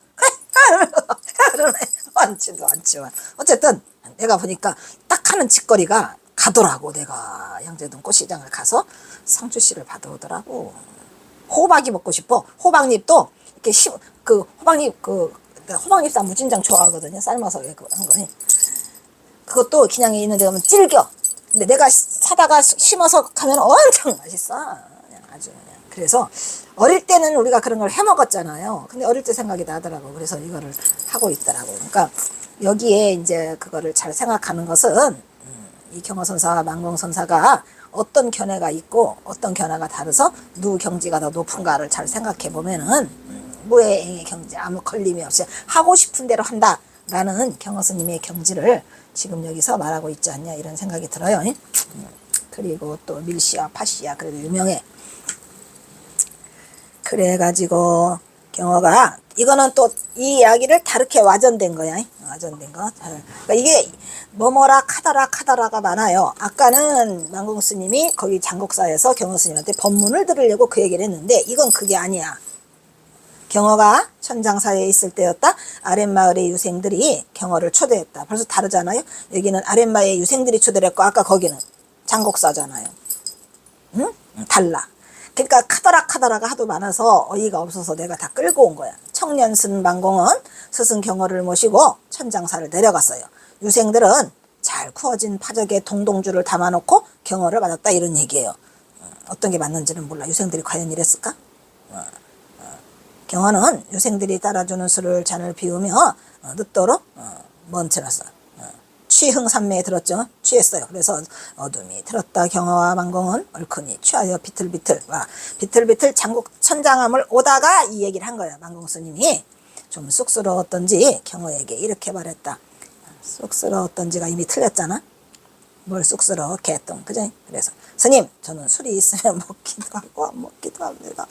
많지도 않지만. 어쨌든 내가 보니까 딱 하는 짓거리가 가더라고. 내가 양재동 꽃시장을 가서 상추씨를 받아오더라고. 호박이 먹고 싶어. 호박잎도 이렇게 호박잎 쌈 무진장 좋아하거든요. 삶아서 한 거니. 그것도 그냥 있는데 가면 질겨. 근데 내가 사다가 심어서 가면 엄청 맛있어. 그냥 아주 그냥. 그래서 어릴 때는 우리가 그런 걸 해 먹었잖아요. 근데 어릴 때 생각이 나더라고. 그래서 이거를 하고 있더라고. 그러니까 여기에 이제 그거를 잘 생각하는 것은 이 경어선사와 만공선사가 어떤 견해가 있고 어떤 견해가 다르서 누구 경지가 더 높은가를 잘 생각해 보면은 무해행의 경지 아무 걸림이 없이 하고 싶은 대로 한다라는 경어스님의 경지를 지금 여기서 말하고 있지 않냐 이런 생각이 들어요. 그리고 또 밀씨와 파씨야 그래도 유명해. 그래가지고 경어가 이거는 또 이 이야기를 다르게 와전된 거야. 와전된 거. 그러니까 이게 뭐뭐라 카더라가 많아요. 아까는 만공스님이 거기 장곡사에서 경어스님한테 법문을 들으려고 그 얘기를 했는데 이건 그게 아니야. 경어가 천장사에 있을 때였다. 아랫마을의 유생들이 경어를 초대했다. 벌써 다르잖아요. 여기는 아랫마을의 유생들이 초대를 했고 아까 거기는 장곡사잖아요. 응? 달라. 그러니까 카더라가 하도 많아서 어이가 없어서 내가 다 끌고 온 거야. 청년승 만공은 스승 경어를 모시고 천장사를 내려갔어요. 유생들은 잘 구워진 파적에 동동주를 담아놓고 경어를 받았다 이런 얘기예요. 어떤 게 맞는지는 몰라. 유생들이 과연 이랬을까? 경어는 유생들이 따라주는 술을 잔을 비우며 늦도록 멈춰놨어. 취흥산매에 들었죠. 취했어요. 그래서 어둠이 들었다. 경어와 만공은 얼큰이 취하여 비틀비틀 비틀비틀 장국 천장함을 오다가 이 얘기를 한 거야. 만공스님이 좀 쑥스러웠던지 경어에게 이렇게 말했다. 쑥스러웠던지가 이미 틀렸잖아. 뭘 쑥스러워? 개똥. 그죠? 그래서 스님 저는 술이 있으면 먹기도 하고 안 먹기도 합니다.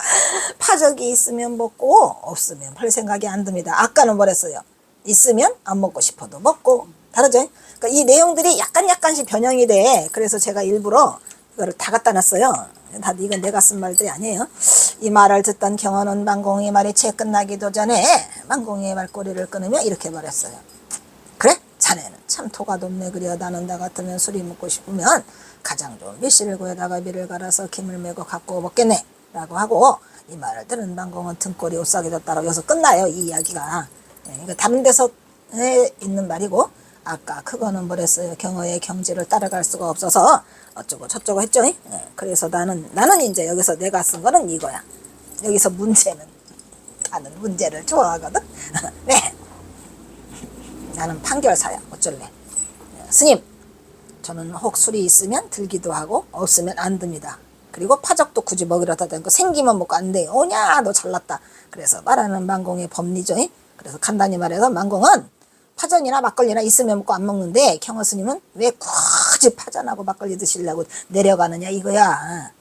파적이 있으면 먹고 없으면 별 생각이 안 듭니다. 아까는 뭐랬어요? 있으면 안 먹고 싶어도 먹고. 다르죠? 그러니까 이 내용들이 약간씩 변형이 돼. 그래서 제가 일부러 이거를 다 갖다 놨어요. 다 이건 내가 쓴 말들이 아니에요. 이 말을 듣던 경어는 만공의 말이 채 끝나기도 전에 만공의 말꼬리를 끊으며 이렇게 말했어요. 그래? 자네는 참 토가 높네. 그려 나는 나 같으면 술이 먹고 싶으면 가장 좋은 밀씨를 구해다가 밀을 갈아서 김을 메고 갖고 먹겠네 라고 하고 이 말을 들은 만공은 등골이 오싹해졌다라고 여기서 끝나요. 이 이야기가. 이거 다른 데서 있는 말이고 아까 그거는 뭐랬어요? 경어의 경지를 따라갈 수가 없어서 어쩌고 저쩌고 했죠. 그래서 나는 이제 여기서 내가 쓴 거는 이거야. 여기서 문제는 나는 문제를 좋아하거든. 네. 나는 판결사야. 어쩔래. 스님 저는 혹 술이 있으면 들기도 하고 없으면 안 듭니다. 그리고 파적도 굳이 먹으려다 되고 생기면 먹고 안 돼. 오냐 너 잘났다. 그래서 말하는 만공의 법리죠. 그래서 간단히 말해서 만공은 파전이나 막걸리나 있으면 먹고 안 먹는데 경어 스님은 왜 굳이 파전하고 막걸리 드시려고 내려가느냐 이거야.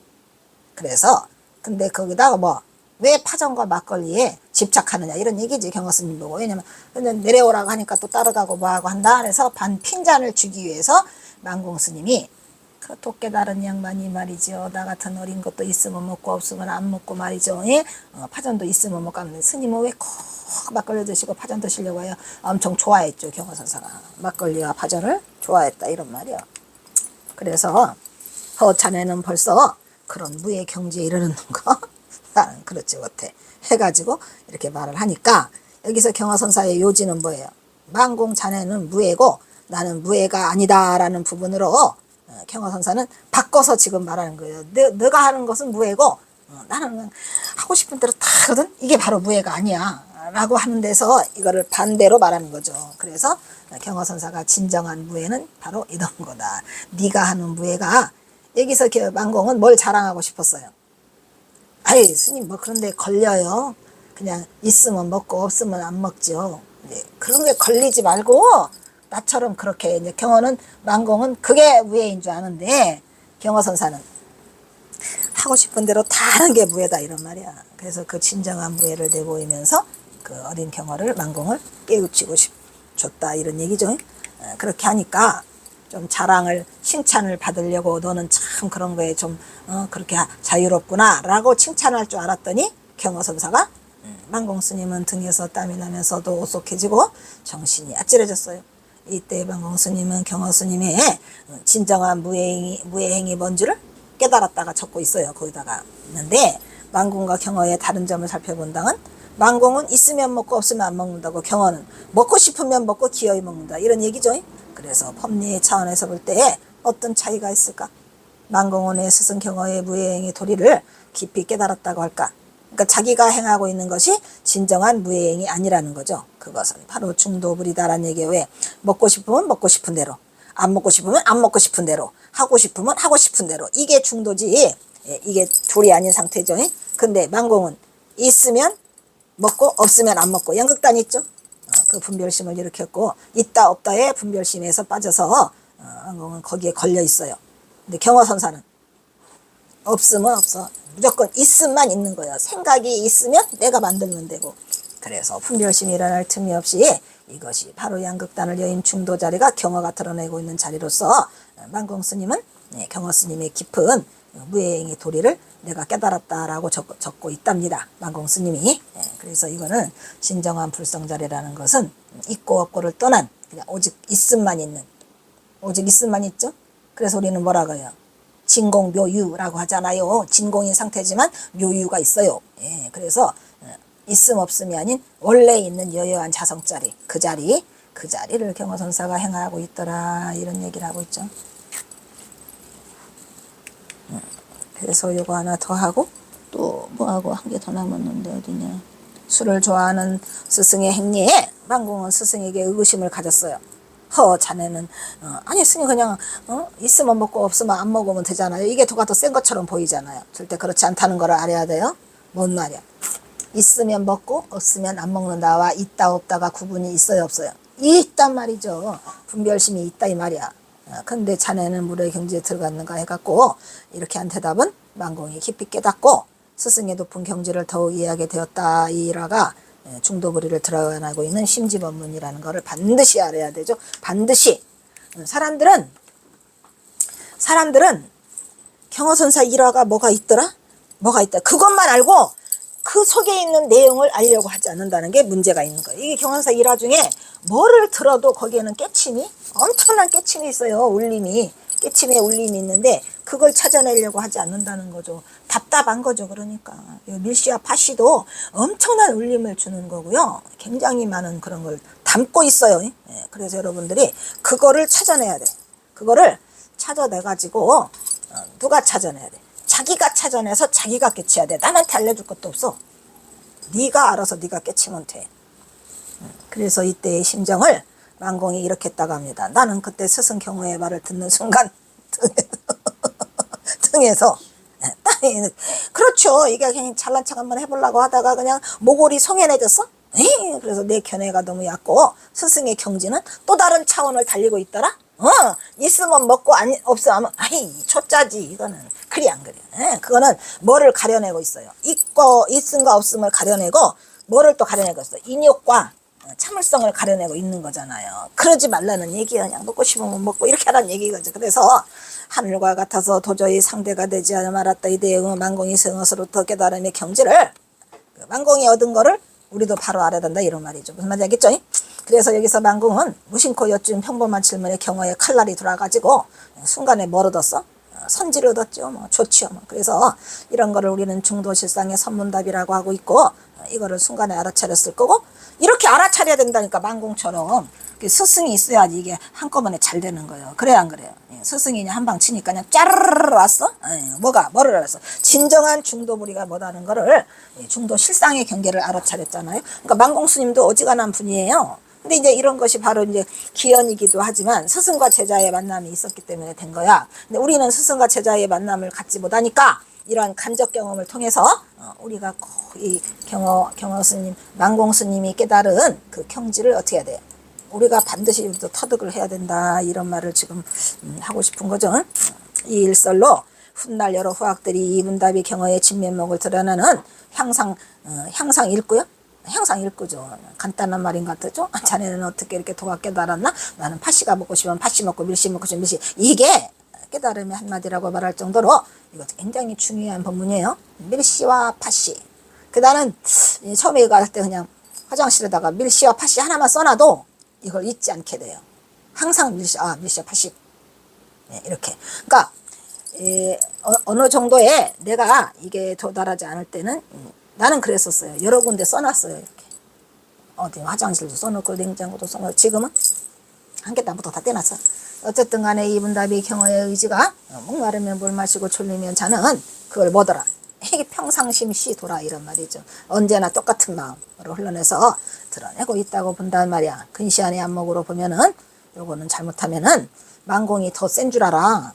그래서 근데 거기다가 뭐 왜 파전과 막걸리에 집착하느냐 이런 얘기지 경어 스님 보고. 왜냐면 근데 내려오라고 하니까 또 따라가고 뭐하고 한다. 그래서 반핀잔을 주기 위해서 만공 스님이 그 돋게 다른 양반이 말이죠. 나 같은 어린 것도 있으면 먹고 없으면 안 먹고 말이죠. 파전도 있으면 먹고 하는데 스님은 왜 꼭 막걸리 드시고 파전 드시려고 해요? 엄청 좋아했죠. 경어선사가 막걸리와 파전을 좋아했다 이런 말이요. 그래서 자네는 벌써 그런 무의 경지에 이르는 거 나는 그렇지 못해 해가지고 이렇게 말을 하니까 여기서 경어선사의 요지는 뭐예요? 만공 자네는 무예고 나는 무예가 아니다라는 부분으로 경어선사는 바꿔서 지금 말하는 거예요. 너가 하는 것은 무예고 나는 하고 싶은 대로 다 하거든. 이게 바로 무예가 아니야 라고 하는 데서 이거를 반대로 말하는 거죠. 그래서 경어선사가 진정한 무예는 바로 이런 거다. 네가 하는 무예가 여기서 만공은 뭘 자랑하고 싶었어요? 아이 스님 뭐 그런데 걸려요. 그냥 있으면 먹고 없으면 안 먹죠. 그런 게 걸리지 말고 나처럼 그렇게 이제 경어는 만공은 그게 무예인 줄 아는데 경어선사는 하고 싶은 대로 다 하는 게 무예다 이런 말이야. 그래서 그 진정한 무예를 내보이면서 그 어린 경어를 만공을 깨우치고 줬다 이런 얘기죠. 그렇게 하니까 좀 자랑을 칭찬을 받으려고 너는 참 그런 거에 좀 그렇게 자유롭구나 라고 칭찬할 줄 알았더니 경어선사가 만공 스님은 등에서 땀이 나면서도 오속해지고 정신이 아찔해졌어요. 이때 만공 스님은 경어 스님의 진정한 무예행이 뭔지를 깨달았다가 적고 있어요. 거기다가 있는데 만공과 경어의 다른 점을 살펴본다면 만공은 있으면 먹고 없으면 안 먹는다고 경어는 먹고 싶으면 먹고 기어이 먹는다 이런 얘기죠. 그래서 법리의 차원에서 볼 때 어떤 차이가 있을까? 만공원의 스승 경어의 무예행의 도리를 깊이 깨달았다고 할까? 그러니까 자기가 행하고 있는 것이 진정한 무예행이 아니라는 거죠. 그것은 바로 중도불이다라는 얘기예요. 왜? 먹고 싶으면 먹고 싶은 대로, 안 먹고 싶으면 안 먹고 싶은 대로, 하고 싶으면 하고 싶은 대로. 이게 중도지. 이게 둘이 아닌 상태죠. 근데 만공은 있으면 먹고 없으면 안 먹고 양극단이 있죠. 그 분별심을 일으켰고 있다 없다의 분별심에서 빠져서 만공은 거기에 걸려 있어요. 근데 경어선사는 없으면 없어. 무조건 있음만 있는 거예요. 생각이 있으면 내가 만들면 되고. 그래서 분별심이 일어날 틈이 없이 이것이 바로 양극단을 여인 중도 자리가 경어가 드러내고 있는 자리로서 만공 스님은 경어 스님의 깊은 무예행의 도리를 내가 깨달았다라고 적고 있답니다. 만공 스님이. 그래서 이거는 진정한 불성자리라는 것은 있고 없고를 떠난 그냥 오직 있음만 있는, 오직 있음만 있죠. 그래서 우리는 뭐라고 해요? 진공묘유라고 하잖아요. 진공인 상태지만 묘유가 있어요. 그래서 있음 없음이 아닌 원래 있는 여여한 자성자리, 그 자리를 경어선사가 행하고 있더라 이런 얘기를 하고 있죠. 그래서 요거 하나 더 하고 또 뭐하고 한 개 더 남았는데 어디냐. 술을 좋아하는 스승의 행리에 만공은 스승에게 의구심을 가졌어요. 자네는 아니 스님 그냥 있으면 먹고 없으면 안 먹으면 되잖아요. 이게 더 센 것처럼 보이잖아요. 절대 그렇지 않다는 걸 알아야 돼요. 뭔 말이야. 있으면 먹고 없으면 안 먹는다와 있다 없다가 구분이 있어요 없어요? 있단 말이죠. 분별심이 있다 이 말이야. 근데 자네는 물의 경지에 들어갔는가 해갖고 이렇게 한 대답은 만공이 깊이 깨닫고 스승의 높은 경지를 더욱 이해하게 되었다. 이 일화가 중도불이를 드러나고 있는 심지법문이라는 것을 반드시 알아야 되죠. 반드시. 사람들은 경어선사 일화가 뭐가 있더라? 뭐가 있다. 그것만 알고 그 속에 있는 내용을 알려고 하지 않는다는 게 문제가 있는 거예요. 이게 경어선사 일화 중에 뭐를 들어도 거기에는 깨침이, 엄청난 깨침이 있어요. 울림이. 깨침의 울림이 있는데 그걸 찾아내려고 하지 않는다는 거죠. 답답한 거죠. 그러니까 밀시와 파시도 엄청난 울림을 주는 거고요. 굉장히 많은 그런 걸 담고 있어요. 그래서 여러분들이 그거를 찾아내야 돼. 그거를 찾아내가지고 누가 찾아내야 돼? 자기가 찾아내서 자기가 깨쳐야 돼. 남한테 알려줄 것도 없어. 네가 알아서 네가 깨치면 돼. 그래서 이때의 심정을 만공이 이렇게 했다고 합니다. 나는 그때 스승 경호의 말을 듣는 순간 등에서 땀이, 그렇죠. 이게 그냥 잘난 척 한번 해보려고 하다가 그냥 모골이 송연해졌어. 그래서 내 견해가 너무 얕고 스승의 경지는 또 다른 차원을 달리고 있더라. 있으면 먹고 없으면 초짜지. 이거는 그리 안 그래. 그거는 뭐를 가려내고 있어요. 있음과 없음을 가려내고 뭐를 또 가려내고 있어. 인욕과 참을성을 가려내고 있는 거잖아요. 그러지 말라는 얘기야. 그냥 먹고 싶으면 먹고 이렇게 하라는 얘기거죠. 그래서 하늘과 같아서 도저히 상대가 되지 말았다. 이 대응은 만공이 성어서로부터 깨달음의 경지를 만공이 얻은 거를 우리도 바로 알아야 된다 이런 말이죠. 무슨 말인지 알겠죠? 그래서 여기서 만공은 무심코 여쭌 평범한 질문에 경어에 칼날이 돌아가지고 순간에 뭘 얻었어? 선지를 얻었죠. 좋지요. 그래서 이런 거를 우리는 중도실상의 선문답이라고 하고 있고 이거를 순간에 알아차렸을 거고 이렇게 알아차려야 된다니까. 만공처럼 스승이 있어야지 이게 한꺼번에 잘 되는 거예요. 그래야 안 그래요? 스승이 그냥 한방 치니까 그냥 짜르르 왔어? 뭐를 알았어? 진정한 중도불이가 뭐다는 거를 중도 실상의 경계를 알아차렸잖아요. 그러니까 만공스님도 어지간한 분이에요. 근데 이제 이런 것이 바로 이제 기연이기도 하지만 스승과 제자의 만남이 있었기 때문에 된 거야. 근데 우리는 스승과 제자의 만남을 갖지 못하니까 이러한 간접 경험을 통해서 우리가 이 경어 스님, 만공 스님이 깨달은 그 경지를 어떻게 해야 돼? 우리가 반드시 우리도 터득을 해야 된다. 이런 말을 지금 하고 싶은 거죠. 이 일설로 훗날 여러 후학들이 이분답이 경어의 진면목을 드러내는 향상 일구요? 향상 일구죠. 간단한 말인 것 같죠? 자네는 어떻게 이렇게 도가 깨달았나? 나는 팥씨가 먹고 싶으면 팥씨 먹고 밀씨 먹고 싶으면 밀씨. 이게 깨달음의 한마디라고 말할 정도로 이거 굉장히 중요한 법문이에요. 밀씨와 팥씨. 나는 처음에 이거 할 때 그냥 화장실에다가 밀씨와 팥씨 하나만 써놔도 이걸 잊지 않게 돼요. 항상 밀씨와 팥씨. 네, 이렇게. 그러니까 어느 정도에 내가 이게 도달하지 않을 때는 나는 그랬었어요. 여러 군데 써놨어요. 이렇게. 어디 화장실도 써놓고 냉장고도 써놓고 지금은 한 개 다부터 다 떼놨어. 어쨌든 간에 이분답이 경어의 의지가 목마르면 물 마시고 졸리면 자는 그걸 뭐더라? 이게 평상심시 도라 이런 말이죠. 언제나 똑같은 마음으로 흘러내서 드러내고 있다고 본단 말이야. 근시안의 안목으로 보면은 요거는 잘못하면은 만공이 더 센 줄 알아.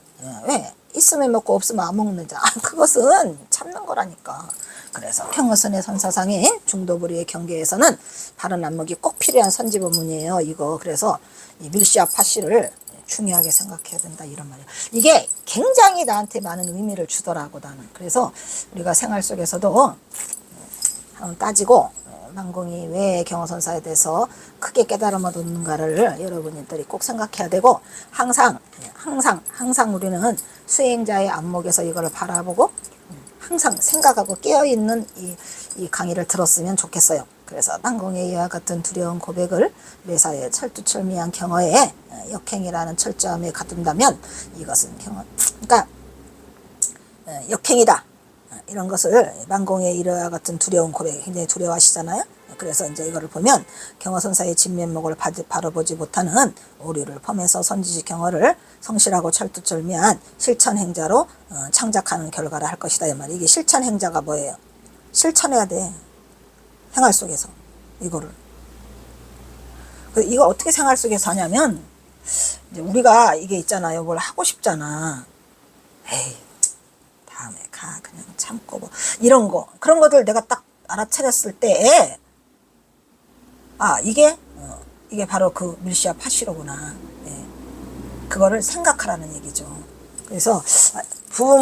왜? 있으면 먹고 없으면 안 먹는 자. 그것은 참는 거라니까. 그래서 경어선의 선사상인 중도부리의 경계에서는 바른 안목이 꼭 필요한 선지법문이에요. 이거 그래서 이 밀씨와 팥씨를 중요하게 생각해야 된다 이런 말이에요. 이게 굉장히 나한테 많은 의미를 주더라고 나는. 그래서 우리가 생활 속에서도 한번 따지고 만공이 왜 경어선사에 대해서 크게 깨달음을 얻는가를 여러분들이 꼭 생각해야 되고 항상 우리는 수행자의 안목에서 이걸 바라보고 항상 생각하고 깨어있는 이 강의를 들었으면 좋겠어요. 그래서 만공의 이와 같은 두려운 고백을 매사에 철두철미한 경어에 역행이라는 철저함에 가둔다면 이것은 그러니까 역행이다. 이런 것을 만공의 이와 같은 두려운 고백 굉장히 두려워하시잖아요. 그래서 이제 이거를 보면 경어선사의 진면목을 바로 보지 못하는 오류를 범해서 선지식 경어를 성실하고 철두철미한 실천행자로 창작하는 결과를 할 것이다 이 말이에요. 이게 실천행자가 뭐예요? 실천해야 돼. 생활 속에서 이거를. 이거 어떻게 생활 속에서 하냐면 이제 우리가 이게 있잖아요. 뭘 하고 싶잖아. 에이 다음에 가 그냥 참고 뭐 이런 거 그런 것들 내가 딱 알아차렸을 때 이게 바로 그 밀씨와 팥씨로구나. 예. 그거를 생각하라는 얘기죠. 그래서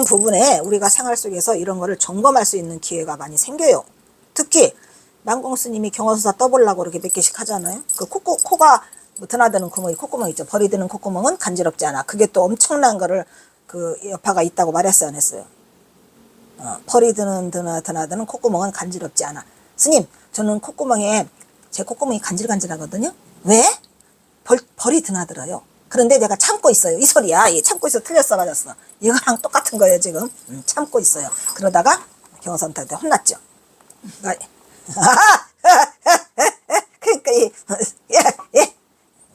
부분에 우리가 생활 속에서 이런 거를 점검할 수 있는 기회가 많이 생겨요. 특히 만공 스님이 경어선사 떠보려고 이렇게 몇 개씩 하잖아요. 그 코가 뭐 드나드는 구멍이 콧구멍 있죠. 벌이 드는 콧구멍은 간지럽지 않아. 그게 또 엄청난 거를 그 여파가 있다고 말했어요, 안 했어요? 벌이 드나드는 콧구멍은 간지럽지 않아. 스님, 저는 제 콧구멍이 간질간질하거든요. 왜? 벌이 드나들어요. 그런데 내가 참고 있어요. 이 소리야. 참고 있어. 틀렸어. 맞았어. 이거랑 똑같은 거예요, 지금. 참고 있어요. 그러다가 경어선사한테 혼났죠. 그러니까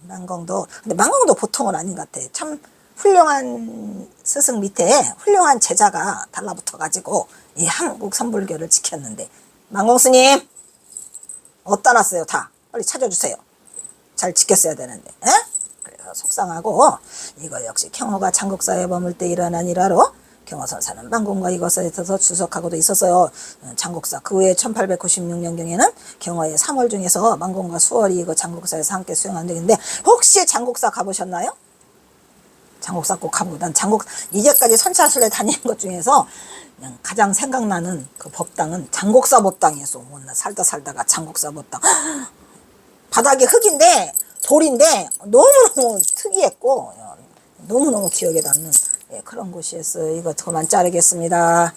만공도 근데 만공도 보통은 아닌 것 같아. 참 훌륭한 스승 밑에 훌륭한 제자가 달라붙어 가지고 이 한국 선불교를 지켰는데 만공 스님 어디다 놨어요? 다 빨리 찾아주세요. 잘 지켰어야 되는데. 에? 그래서 속상하고 이거 역시 경어가 장국사에 머물 때 일어난 일화로 경어선사는 만공과 이것에 있어서 주석하고도 있었어요. 장국사 그 후에 1896년경에는 경어의 3월 중에서 만공과 수월이 이거 장국사에서 함께 수행한 적인데 혹시 장국사 가보셨나요? 장국사 꼭 가보고 난 이제까지 선사술에 다니는 것 중에서 그냥 가장 생각나는 그 법당은 장국사 법당이었어. 나 살다가 장국사 법당 바닥이 흙인데 돌인데 너무너무 특이했고 너무너무 기억에 남는 그런 곳이었어요. 이거 그만 자르겠습니다.